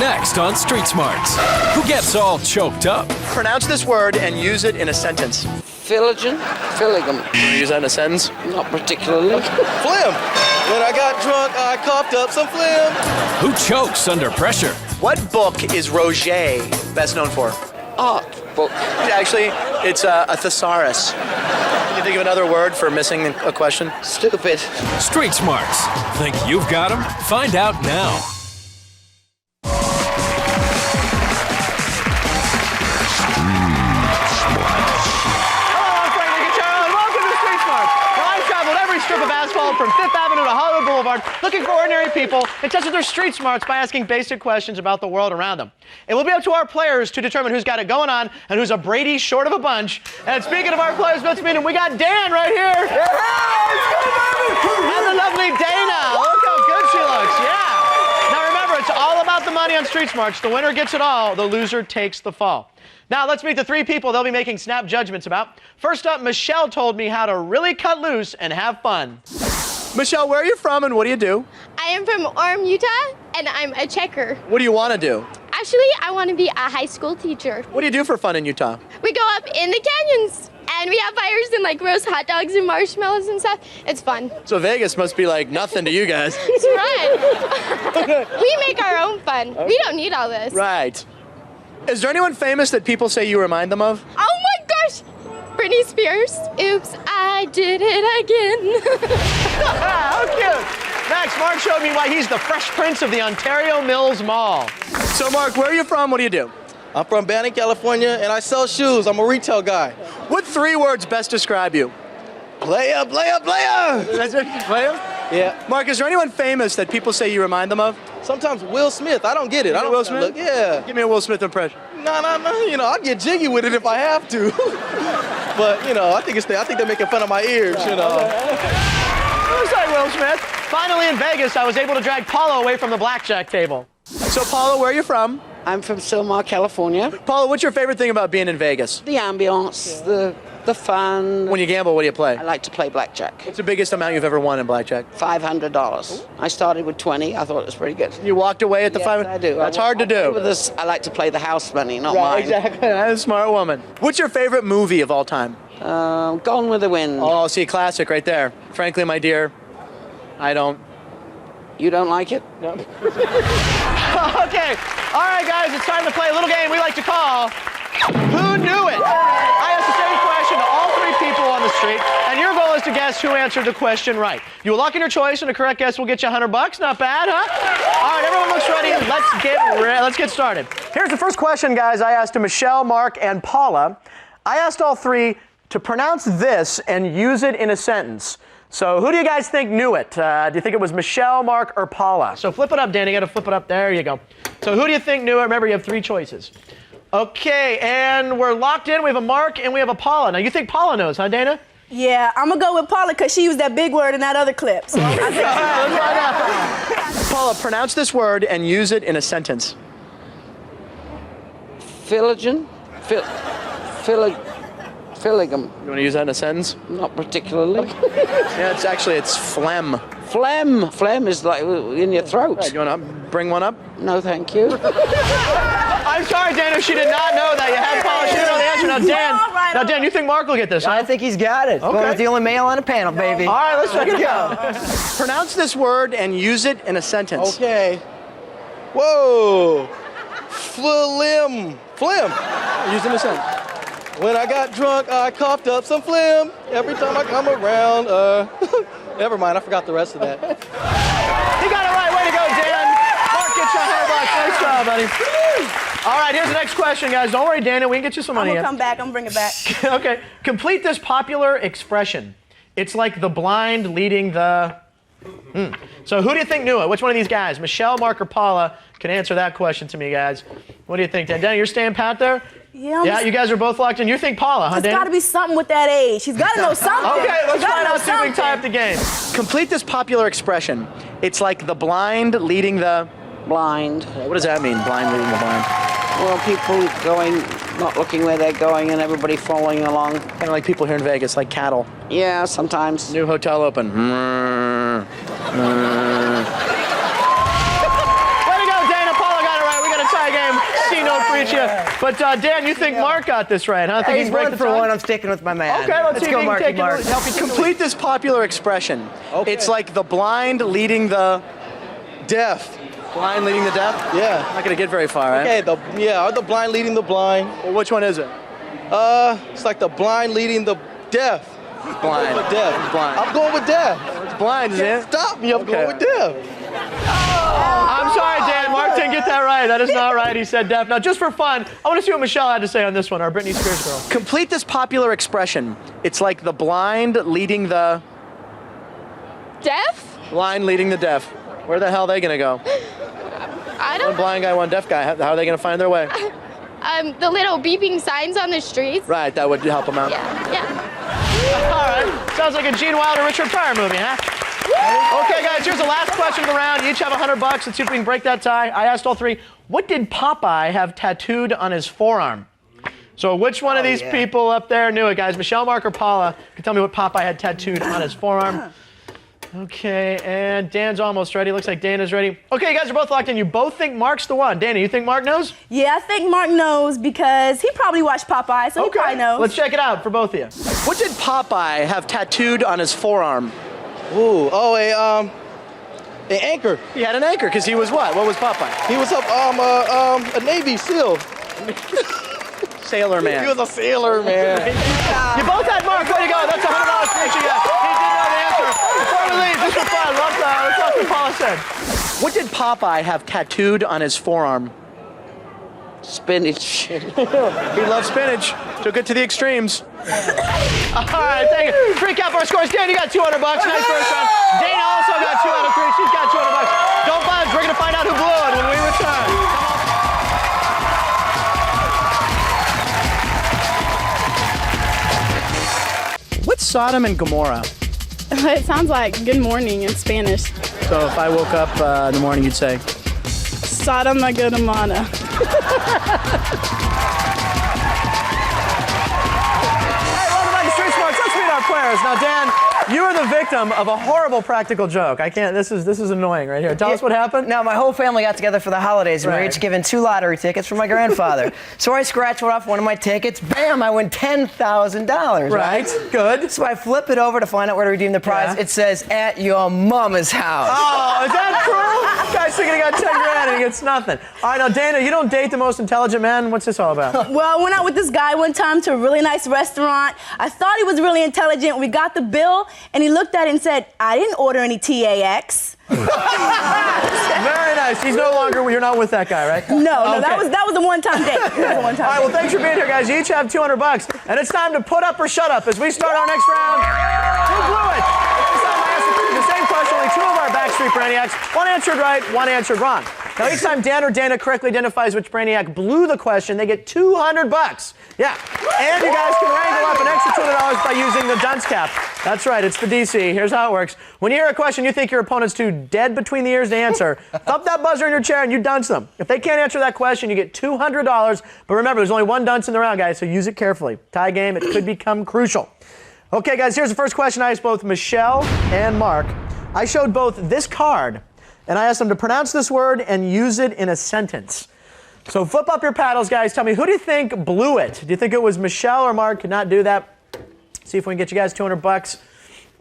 Next on Street Smarts. Who gets all choked up? Pronounce this word and use it in a sentence. Filligan? Filligum. You want to use that in a sentence? Not particularly. Phlegm. When I got drunk, I coughed up some phlegm. Who chokes under pressure? What book is Roger best known for? Art book. Actually, it's a thesaurus. Can you think of another word for missing a question? Stupid. Street Smarts. Think you've got them? Find out now. Strip of asphalt from 5th Avenue to Hollywood Boulevard, looking for ordinary people and testing their street smarts by asking basic questions about the world around them. It will be up to our players to determine who's got it going on and who's a Brady short of a bunch. And speaking of our players, let's meet him. We got Dan right here. And the lovely Dana. Look how good she looks. Yeah. Now remember, it's all about the money on Street Smarts. The winner gets it all. The loser takes the fall. Now, let's meet the three people they'll be making snap judgments about. First up, Michelle told me how to really cut loose and have fun. Michelle, where are you from and what do you do? I am from Forearm, Utah, and I'm a checker. What do you want to do? Actually, I want to be a high school teacher. What do you do for fun in Utah? We go up in the canyons, and we have fires and like roast hot dogs and marshmallows and stuff. It's fun. So Vegas must be like nothing to you guys. It's right. We make our own fun. Okay. We don't need all this. Right. Is there anyone famous that people say you remind them of? Oh my gosh! Britney Spears. Oops, I did it again. How cute. Next, Mark showed me why he's the Fresh Prince of the Ontario Mills Mall. So Mark, where are you from? What do you do? I'm from Banning, California, and I sell shoes. I'm a retail guy. What three words best describe you? Player, player, player. That's it? Player? Yeah. Mark, is there anyone famous that people say you remind them of? Sometimes Will Smith. I don't get it. I don't Will Smith? Look, yeah. Give me a Will Smith impression. No. You know, I'll get jiggy with it if I have to. But you know, I think they're making fun of my ears. You know. Looks like Will Smith. Finally, in Vegas, I was able to drag Paula away from the blackjack table. So, Paula, where are you from? I'm from Silmar, California. Paula, what's your favorite thing about being in Vegas? The ambiance, the fun. When you gamble, what do you play? I like to play blackjack. What's the biggest amount you've ever won in blackjack? $500. I started with 20. I thought it was pretty good. You walked away at the Yes, 500? I do. That's hard to do. With this, I like to play the house money, not mine. Exactly. That's a smart woman. What's your favorite movie of all time? Gone with the Wind. Oh, see, classic right there. Frankly, my dear, I don't. You don't like it? No. Okay. All right, guys, it's time to play a little game we like to call Who Knew It? I asked the same question to all three people on the street, and your goal is to guess who answered the question right. You will lock in your choice, and the correct guess will get you $100. Not bad, huh? All right, everyone looks ready. Let's get started. Here's the first question, guys. I asked to Michelle, Mark, and Paula. I asked all three to pronounce this and use it in a sentence. So who do you guys think knew it? Do you think it was Michelle, Mark, or Paula? So flip it up, Danny. You got to flip it up. There you go. So who do you think knew it? Remember, you have three choices. Okay, and we're locked in. We have a Mark and we have a Paula. Now, you think Paula knows, huh, Dana? Yeah, I'm going to go with Paula because she used that big word in that other clip. So I think let's find out. Paula, pronounce this word and use it in a sentence. Filligan? Filligum. You want to use that in a sentence? Not particularly. Yeah, it's phlegm. Phlegm. Phlegm is like in your throat. Right, you want to bring one up? No, thank you. I'm sorry, Dana. She did not know that. You had Paula. She didn't know the answer. Now, Dan, you think Mark will get this, huh? I think he's got it. Okay. Well, it's the only male on the panel, baby. All right, let's check it out. Pronounce this word and use it in a sentence. Okay. Whoa. Phlegm. Use it in a sentence. When I got drunk, I coughed up some phlegm. Every time I come around, never mind, I forgot the rest of that. He got it right. Way to go, Dan. Mark, get you $100. Nice job, buddy. All right, here's the next question, guys. Don't worry, Dana. We can get you some money. I'm going to come back. I'm going to bring it back. Okay. Complete this popular expression. It's like the blind leading the... So who do you think knew it? Which one of these guys? Michelle, Mark, or Paula can answer that question to me, guys. What do you think, Dan? Dana, you're staying pat there? Yeah, you guys are both locked in. You think Paula, huh, Dan? There's got to be something with that age. She's got to know something. Okay, let's find out, see if we can something. tie up the game. Complete this popular expression. It's like the blind leading the... Blind. What does that mean, blind leading the blind? Well, people going, not looking where they're going, and everybody following along. Kind of like people here in Vegas, like cattle. Yeah, sometimes. New hotel open. Way to go, Dana. Paula got it right. We got But Dan, you think Mark got this right, huh? Think He's he can break one the for tie? one. I'm sticking with my man. Okay, let's see if go, he can Marky take Mark. it. Help you Complete this popular expression. Okay. It's like the blind leading the Deaf. blind leading the deaf. Yeah. Not gonna get very far, right? Okay, are the blind leading the blind? Well, which one is it? It's like the blind leading the deaf. Blind. Deaf. Blind. I'm going with deaf. It's blind, isn't it? Stop me, I'm going with deaf. I'm sorry, Dan. Mark didn't get that right. That is not right. He said deaf. Now, just for fun, I want to see what Michelle had to say on this one, our Britney Spears girl. Complete this popular expression. It's like the blind leading the Deaf? blind leading the deaf. Where the hell are they gonna go? I One don't. blind guy, one deaf guy. How are they gonna find their way? The little beeping signs on the streets. Right, that would help them out. Yeah. All right. Sounds like a Gene Wilder, Richard Pryor movie, huh? Okay, guys, here's the last question of the round. You each have $100. Let's see if we can break that tie. I asked all three, what did Popeye have tattooed on his forearm? So which one of these people up there knew it, guys? Michelle, Mark, or Paula can tell me what Popeye had tattooed on his forearm. Okay, and Dan's almost ready. Looks like Dana's ready. Okay, you guys are both locked in. You both think Mark's the one. Dana, you think Mark knows? Yeah, I think Mark knows because he probably watched Popeye, so he probably knows. Let's check it out for both of you. What did Popeye have tattooed on his forearm? An anchor. He had an anchor because he was what? What was Popeye? He was a Navy SEAL. Sailor man. He was a sailor, man. You both had Mark. Way to go. That's $100 for each of you. He did know the answer. Before we leave, just for fun, let's talk what Paula said. What did Popeye have tattooed on his forearm? Spinach. He loves spinach. Took it to the extremes. All right, thank you. Recap our scores. Dan, you got $200. Nice first round. Dana also got 2 out of 3. She's got $200. Don't budge. We're going to find out who blew it when we return. What's Sodom and Gomorrah? It sounds like good morning in Spanish. So if I woke up in the morning, you'd say? Sodom a good amana. Welcome back to Street Smarts. Let's meet our players. Now, Dan, you are the victim of a horrible practical joke. I can't. This is annoying right here. Tell us what happened. Now, my whole family got together for the holidays, and we were Right. each given 2 lottery tickets from my grandfather. So I scratched off one of my tickets. Bam! I win $10,000. Right. Good. So I flip it over to find out where to redeem the prize. Yeah. It says, at your mama's house. Oh, is that cruel? Guy's thinking he got 10 grand and he gets nothing. All right, now, Dana, you don't date the most intelligent man. What's this all about? Well, I went out with this guy one time to a really nice restaurant. I thought he was really intelligent. We got the bill, and he looked at it and said, I didn't order any TAX. Very nice. He's no longer. You're not with that guy, right? No, Okay. that was a one-time date. That was a one-time All right, well, date. thanks for being here, guys. You each have $200, and it's time to put up or shut up as we start our next round. Who blew it? This time I asked the same question, only 2 of our Backstreet Brainiacs. One answered right, one answered wrong. Now, each time Dan or Dana correctly identifies which Brainiac blew the question, they get $200. Yeah. And you guys can wrangle up an extra $200 by using the dunce cap. That's right, it's the DC. Here's how it works. When you hear a question you think your opponent's too dead between the ears to answer, thump that buzzer in your chair and you dunce them. If they can't answer that question, you get $200. But remember, there's only one dunce in the round, guys, so use it carefully. Tie game, it could become crucial. Okay, guys, here's the first question I asked both Michelle and Mark. I showed both this card, and I asked them to pronounce this word and use it in a sentence. So flip up your paddles, guys. Tell me, who do you think blew it? Do you think it was Michelle or Mark? Could not do that. See if we can get you guys $200.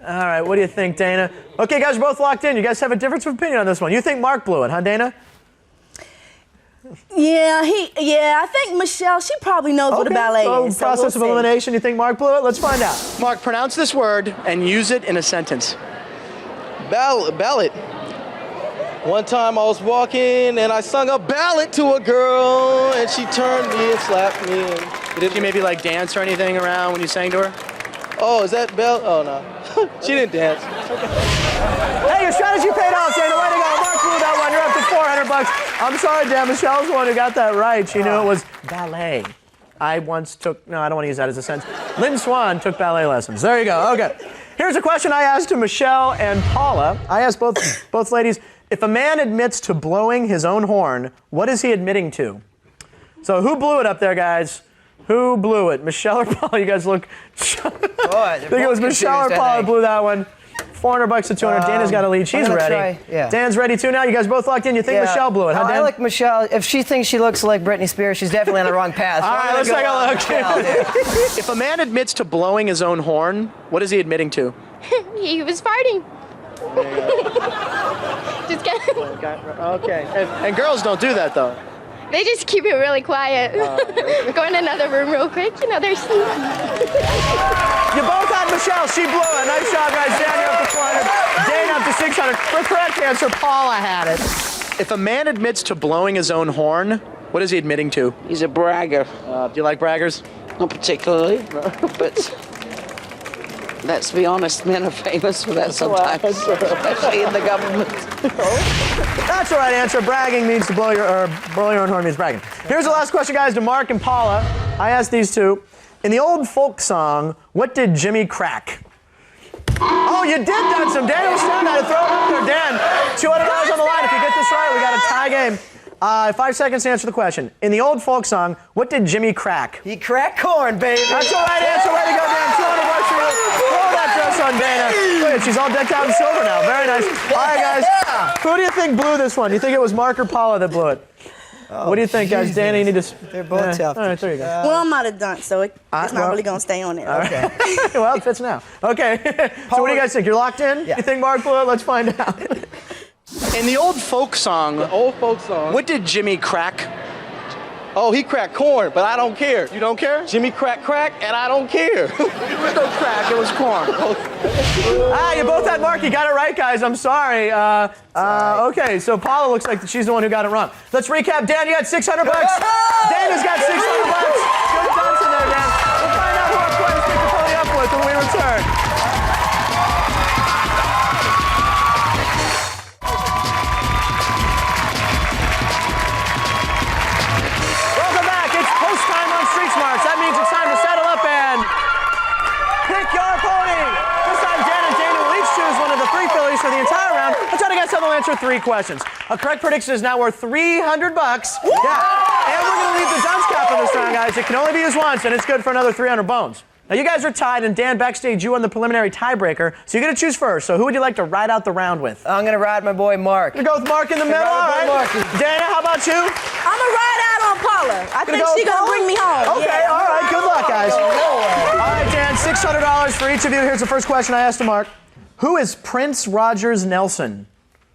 All right, what do you think, Dana? Okay, guys, we're both locked in. You guys have a difference of opinion on this one. You think Mark blew it, huh, Dana? Yeah, I think Michelle, she probably knows what a ballet so is. process of we'll see. elimination. You think Mark blew it? Let's find out. Mark, pronounce this word and use it in a sentence. Ballad. One time I was walking and I sung a ballad to a girl and she turned me and slapped me. Did you maybe like dance or anything around when you sang to her? Oh, is that Belle? Oh, no. She didn't dance. Hey, your strategy paid off, Dana. Way to go. Mark blew that one. You're up to $400. I'm sorry, Dan. Michelle's the one who got that right. She knew it was ballet. I once took, no, I don't want to use that as a sentence. Lynn Swan took ballet lessons. There you go. Okay. Here's a question I asked to Michelle and Paula. I asked both ladies, if a man admits to blowing his own horn, what is he admitting to? So who blew it up there, guys? Who blew it? Michelle or Paula? You guys look. Boy, I think it was Michelle or Paula blew that one. $400 to 200. Dana's got a lead. She's I'm gonna ready. try, yeah. Dan's ready too now. You guys both locked in. You think Yeah. Michelle blew it, huh, No, Dan? I like Michelle. If she thinks she looks like Britney Spears, she's definitely on the wrong path. All right, let's take a look. If a man admits to blowing his own horn, what is he admitting to? He was farting. Just kidding. Okay. And girls don't do that, though. They just keep it really quiet. Go in another room real quick. You know, they're sleeping. You both had Michelle. She blew it. Nice job, guys. Dan, you're up to 400. Dana up to 600. For correct answer, Paula had it. If a man admits to blowing his own horn, what is he admitting to? He's a bragger. Do you like braggers? Not particularly, but let's be honest, men are famous for that sometimes, especially in the government. That's the right answer. Bragging means to blow your own horn means bragging. Here's the last question, guys, to Mark and Paula. I asked these two. In the old folk song, what did Jimmy crack? Oh, you did dunce him. Dan was down there. Throw it up there. Dan, $200 on the line. If you get this right, we got a tie game. 5 seconds to answer the question. In the old folk song, what did Jimmy crack? He cracked corn, baby. That's the right answer. Way to go, Dan. $200 for you. Throw that dress on Dana. Look, she's all decked out in silver now. Very nice. All right, guys. Who do you think blew this one? Do you think it was Mark or Paula that blew it? What do you think, guys? Dana, you need to... They're both tough. All right, there you go. Well, I'm out of dunce, so it's not really going to stay on there. Okay. Well, it fits now. Okay. So what do you guys think? You're locked in? Yeah. You think Mark blew it? Let's find out. In the old folk song, what did Jimmy crack? Oh, he cracked corn, but I don't care. You don't care? Jimmy crack, and I don't care. It was no crack, it was corn. You both had Mark. You got it right, guys. I'm sorry. Okay, so Paula looks like she's the one who got it wrong. Let's recap. Dan, you got $600. Dana's got $600. Good dunce in there, Dan. We'll find out who our players pick the pony up with when we return. Welcome back. It's post time on Street Smarts. That means it's time to settle up and pick your pony. This time, Dan and Dana will each choose one of the 3 fillies for the entire round. Let's try to guess how they'll answer 3 questions. A correct prediction is now worth $300. Yeah. And we're going to leave the dunce cap in this round, guys. It can only be used once, and it's good for another 300 bones. Now, you guys are tied, and Dan, backstage, you won the preliminary tiebreaker, so you're going to choose first. So who would you like to ride out the round with? I'm going to ride my boy Mark. You're going to go with Mark in the middle? All right. Dana, how about you? I'm going to ride out on Paula. I think she's going to bring me home. Okay, Yeah. all right. Good luck, guys. All right, Dan, $600 for each of you. Here's the first question I asked to Mark. Who is Prince Rogers Nelson?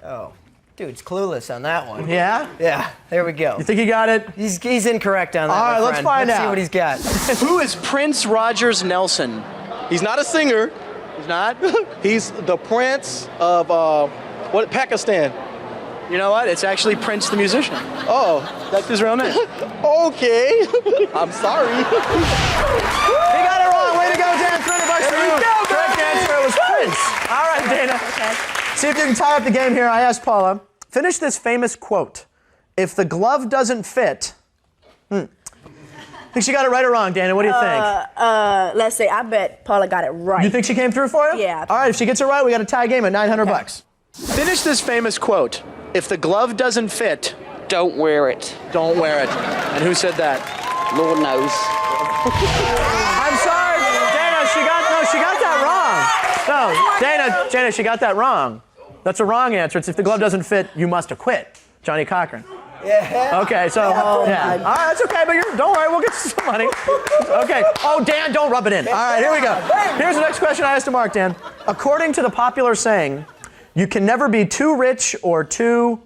Oh, dude, it's clueless on that one. Yeah? Yeah, there we go. You think you got it? He's incorrect on that. All right, my let's friend. find Let's out. see what he's got. Who is Prince Rogers Nelson? He's not a singer. He's not? He's the prince of Pakistan. You know what? It's actually Prince the musician. Oh, That's his real name. okay. I'm sorry. He got it wrong. Way to go, Dan. $300 for you. Correct answer, it was Prince. All right, Dana. Okay. See if you can tie up the game here. I asked Paula, finish this famous quote. If the glove doesn't fit... Think she got it right or wrong, Dana? What do you think? Let's say I bet Paula got it right. You think she came through for you? Yeah. All right, if she gets it right, we got a tie game at $900. Finish this famous quote. If the glove doesn't fit, Don't wear it. don't wear it. And who said that? Lord knows. I'm sorry, Dana. She got that wrong. No, Dana, she got that wrong. That's a wrong answer. It's if the glove doesn't fit, you must acquit. Johnny Cochran. Yeah. Okay, so yeah. All right, that's okay, but don't worry, we'll get you some money. Okay. Oh, Dan, don't rub it in. All right, here we go. Here's the next question I asked to Mark, Dan. According to the popular saying, you can never be too rich or too...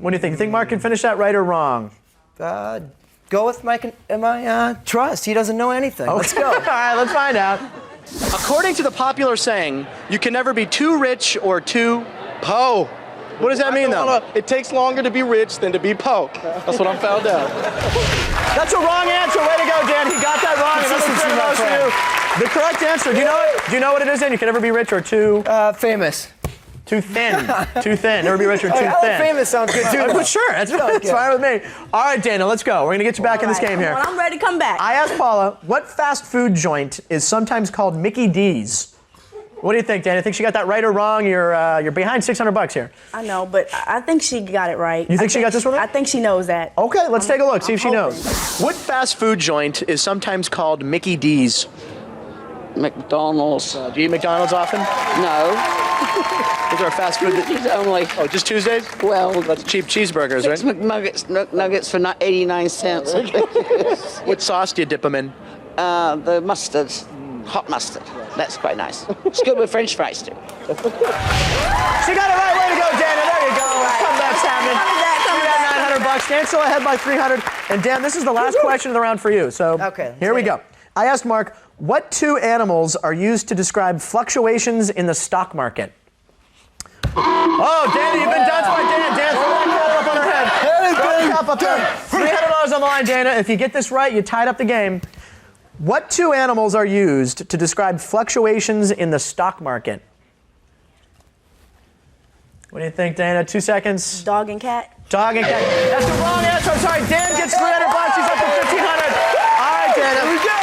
What do you think? You think Mark can finish that right or wrong? Go with my trust. He doesn't know anything. Okay. Let's go. All right, let's find out. According to the popular saying, you can never be too rich or too... Po. What does that mean, though? It takes longer to be rich than to be po. That's what I found out. That's a wrong answer. Way to go, Dan. He got that wrong. Another $3 for you. The correct answer. Do you know it? Do you know what it is, Dan? You can never be rich or too... Famous. Too thin. Too thin. Never be rich or too I like thin. famous sounds good, too. But sure, that's fine with me. All right, Dana, let's go. We're going to get you back in this game here. Well, I'm ready to come back. I asked Paula, what fast food joint is sometimes called Mickey D's? What do you think, Dana? Think she got that right or wrong? You're behind $600 here. I know, but I think she got it right. You think she got this one right? I think she knows that. Okay, let's take a look. See if she hoping. knows. What fast food joint is sometimes called Mickey D's? McDonald's. Do you eat McDonald's often? No. Is there a fast food that... It's only. Oh, just Tuesdays? Well, That's cheap cheeseburgers, 6 right? nuggets for 89 cents. What sauce do you dip them in? The mustard, hot mustard. That's quite nice. It's good with French fries too. She got it right. Way to go, Dana. There you go. Comeback's happening. You got $900. Dan's still ahead by 300. And Dan, this is the last question of the round for you. So here we go. I asked Mark, what two animals are used to describe fluctuations in the stock market? Oh, Dana, you've been done by Dan. Dan, throw that cap up on her head. Throw the cap up there. $300 on the line, Dana. If you get this right, you tied up the game. What two animals are used to describe fluctuations in the stock market? What do you think, Dana? 2 seconds. Dog and cat. Dog and cat. That's the wrong answer. I'm sorry. Dan gets $300. He's up to $1,500. All right, Dana. Here we go.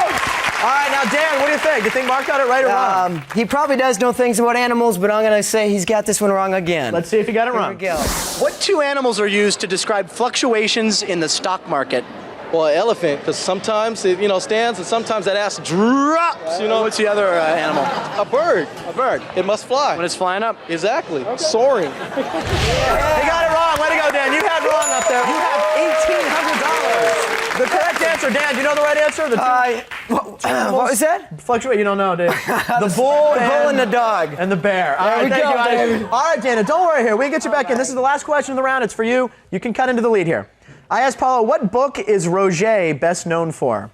All right, now, Dan, what do you think? You think Mark got it right or wrong? He probably does know things about animals, but I'm going to say he's got this one wrong again. Let's see if he got it wrong. Here we go. What two animals are used to describe fluctuations in the stock market? Well, an elephant, because sometimes it, stands, and sometimes that ass drops. What's the other animal? A bird. A bird. It must fly. When it's flying up. Exactly. Soaring. He got it wrong. Way to go, Dan. You had wrong up there. You have $1,800. The correct answer, Dan. Do you know the right answer? What was that? Fluctuate. You don't know, dude. The bull, and the dog. and the bear. All There right, we thank go, you, guys. baby. All right, Dana, don't worry here. We can get you back in. This is the last question of the round. It's for you. You can cut into the lead here. I asked Paula, what book is Roger best known for?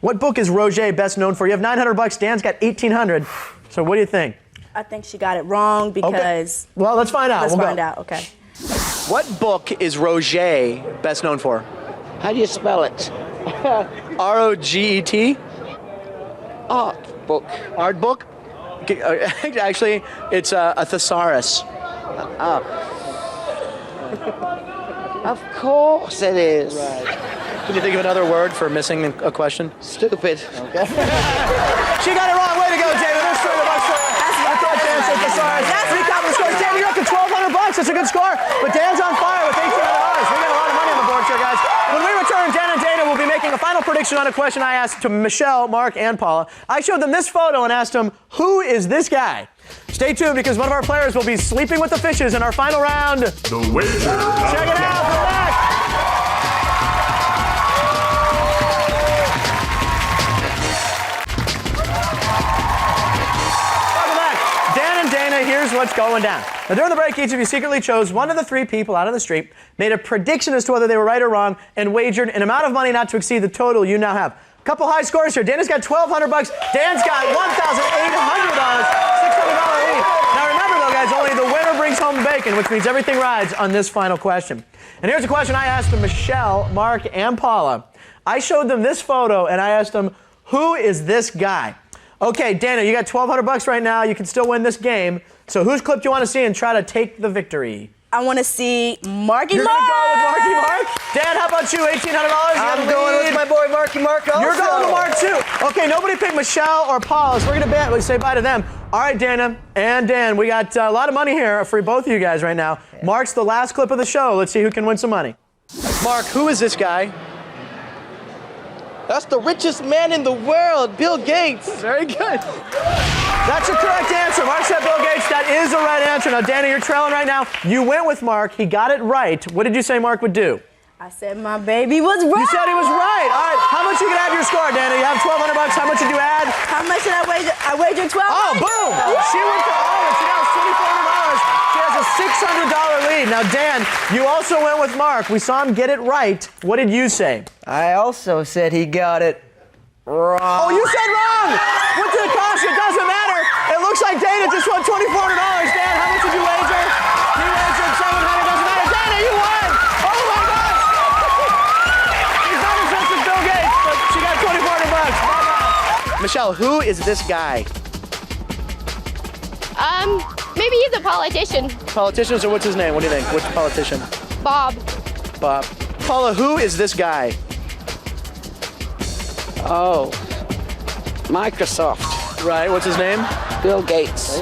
What book is Roger best known for? You have $900. Dan's got $1,800. So what do you think? I think she got it wrong because. Okay. Well, let's find out. Let's We'll find go. out. Okay. What book is Roger best known for? How do you spell it? R-O-G-E-T? Art book. Art book? Actually, it's a thesaurus. Of course it is. Can you think of another word for missing a question? Stupid. She got it wrong. Way to go, David. There's $300 for you. I thought Dan said thesaurus. Recap the scores. Dan, you're up to $1,200. That's a good score. But Dan's on fire with $1,800. We got a lot of money on the board here, guys. When we return, Dan and Dana will be making a final prediction on a question I asked to Michelle, Mark, and Paula. I showed them this photo and asked them, who is this guy? Stay tuned because one of our players will be sleeping with the fishes in our final round. The wager. Check it out. Come back. Welcome back. Dan and Dana, here's what's going down. Now, during the break, each of you secretly chose one of the three people out on the street, made a prediction as to whether they were right or wrong, and wagered an amount of money not to exceed the total you now have. Couple high scores here. Dana's got $1,200. Dan's got $1,800. $600 lead. Now remember though, guys, only the winner brings home the bacon, which means everything rides on this final question. And here's a question I asked to Michelle, Mark, and Paula. I showed them this photo and I asked them, who is this guy? Okay, Dana, you got $1,200 right now. You can still win this game. So whose clip do you want to see and try to take the victory? I want to see Marky You're Mark. going to go with Marky Mark? Dan, how about you? $1,800? I'm going with my boy Marky Mark also. You're going to Mark too. Okay, nobody picked Michelle or Paula, so we're going to say bye to them. All right, Dana and Dan, we got a lot of money here for both of you guys right now. Yeah. Mark's the last clip of the show. Let's see who can win some money. Mark, who is this guy? That's the richest man in the world, Bill Gates. Very good. That's a correct answer. Mark said Bill Gates. That is the right answer. Now, Dana, you're trailing right now. You went with Mark. He got it right. What did you say Mark would do? I said my baby was right. You said he was right. All right. How much you can add to your score, Dana? You have $1,200. How much did you add? How much did I wager? I wagered $1,200. Oh, boom. She went to all of it. She now has $2,400. She has a $600 lead. Now, Dan, you also went with Mark. We saw him get it right. What did you say? I also said he got it wrong. Oh, you said wrong. What did it cost you? It doesn't matter. It looks like Dana just won $2,400. Dan, how much did you wager? You wagered $700. Doesn't matter. Dana, you won. Oh, my God. She's not as rich as Bill Gates, but she got $2,400. Bye-bye. Michelle, who is this guy? Maybe he's a politician. Politicians, or what's his name? What do you think? Which politician? Bob. Bob. Paula, who is this guy? Oh, Microsoft. Right, what's his name? Bill Gates.